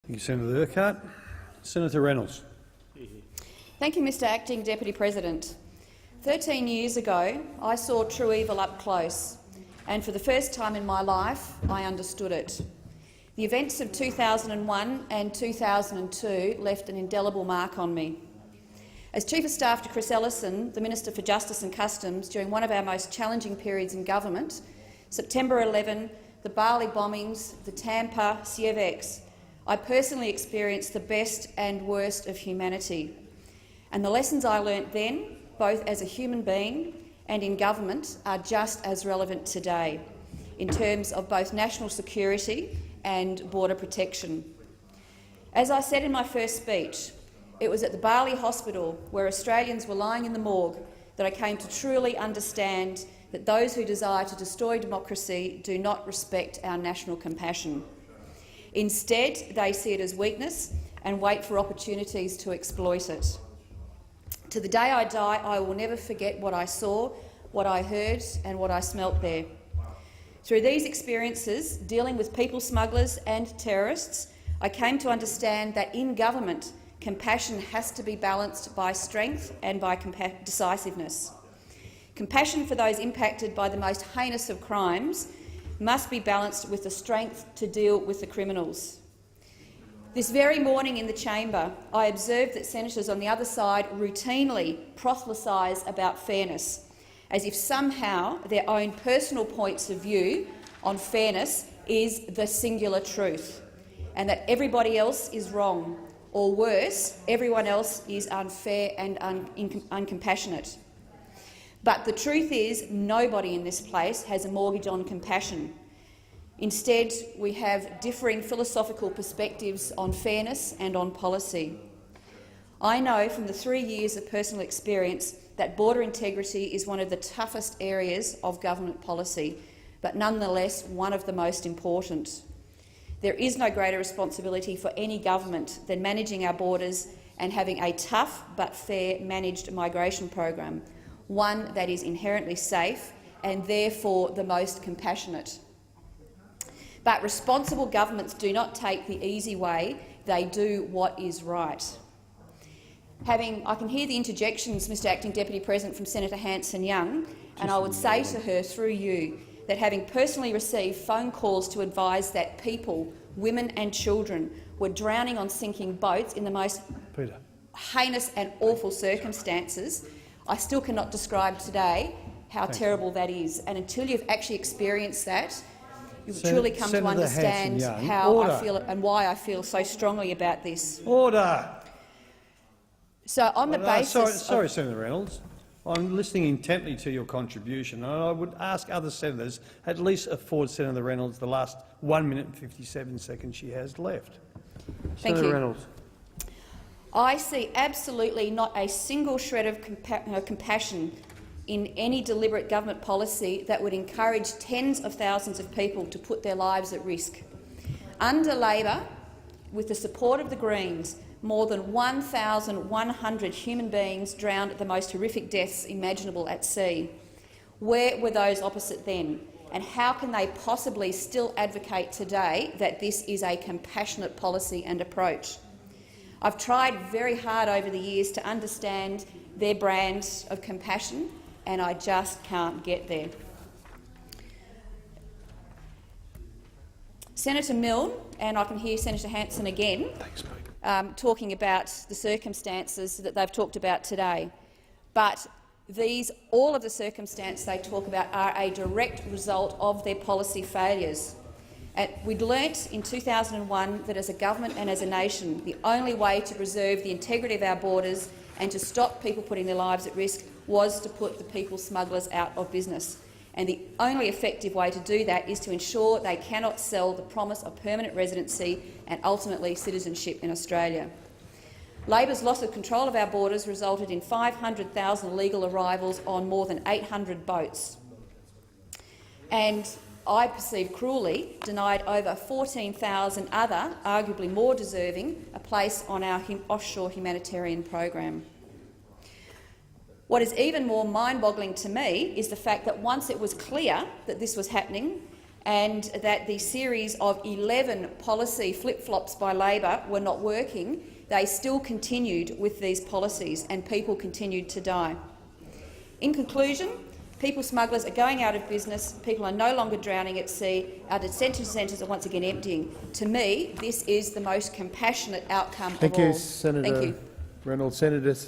Thank you, Senator Urquhart. Senator Reynolds. Thank you, Mr Acting Deputy President. 13 years ago, I saw true evil up close, and for the first time in my life, I understood it. The events of 2001 and 2002 left an indelible mark on me. As Chief of Staff to Chris Ellison, the Minister for Justice and Customs, during one of our most challenging periods in government, September 11, the Bali bombings, the Tampa CFX, I personally experienced the best and worst of humanity. And the lessons I learnt then, both as a human being and in government, are just as relevant today in terms of both national security and border protection. As I said in my first speech, it was at the Bali hospital, where Australians were lying in the morgue, that I came to truly understand that those who desire to destroy democracy do not respect our national compassion. Instead, they see it as weakness and wait for opportunities to exploit it. To the day I die, I will never forget what I saw, what I heard and what I smelt there. Through these experiences, dealing with people smugglers and terrorists, I came to understand that in government, compassion has to be balanced by strength and by decisiveness. Compassion for those impacted by the most heinous of crimes must be balanced with the strength to deal with the criminals. This very morning in the chamber, I observed that senators on the other side routinely proselytise about fairness, as if somehow their own personal points of view on fairness is the singular truth, and that everybody else is wrong, or worse, everyone else is unfair and uncompassionate. But the truth is, nobody in this place has a mortgage on compassion. Instead, we have differing philosophical perspectives on fairness and on policy. I know from the 3 years of personal experience that border integrity is one of the toughest areas of government policy, but nonetheless one of the most important. There is no greater responsibility for any government than managing our borders and having a tough but fair managed migration program, one that is inherently safe and therefore the most compassionate. But responsible governments do not take the easy way, they do what is right. I can hear the interjections, Mr Acting Deputy President, from Senator Hanson-Young, and I would say to her through you that, having personally received phone calls to advise that people, women and children, were drowning on sinking boats in the most heinous and awful circumstances, I still cannot describe today how terrible that is. And until you've actually experienced that, you'll truly come to understand how I feel and why I feel so strongly about this. Order. So, on the basis— Sorry, Senator Reynolds. I'm listening intently to your contribution, and I would ask other senators at least afford Senator Reynolds the last 1 minute and 57 seconds she has left. Thank Senator you. Reynolds. I see absolutely not a single shred of compassion in any deliberate government policy that would encourage tens of thousands of people to put their lives at risk. Under Labor, with the support of the Greens, more than 1,100 human beings drowned at the most horrific deaths imaginable at sea. Where were those opposite then? And how can they possibly still advocate today that this is a compassionate policy and approach? I've tried very hard over the years to understand their brand of compassion, and I just can't get there. Senator Milne, and I can hear Senator Hanson again, talking about the circumstances that they've talked about today. But all of the circumstances they talk about are a direct result of their policy failures. We'd learnt in 2001 that as a government and as a nation, the only way to preserve the integrity of our borders and to stop people putting their lives at risk was to put the people smugglers out of business. And the only effective way to do that is to ensure they cannot sell the promise of permanent residency and ultimately citizenship in Australia. Labor's loss of control of our borders resulted in 500,000 illegal arrivals on more than 800 boats. And I perceive cruelly denied over 14,000 other, arguably more deserving, a place on our offshore humanitarian program. What is even more mind-boggling to me is the fact that once it was clear that this was happening, and that the series of 11 policy flip-flops by Labor were not working, they still continued with these policies and people continued to die. In conclusion, people smugglers are going out of business, people are no longer drowning at sea, our detention centres are once again emptying. To me, this is the most compassionate outcome of all. Thank you, Senator Thank you. Reynolds. Senator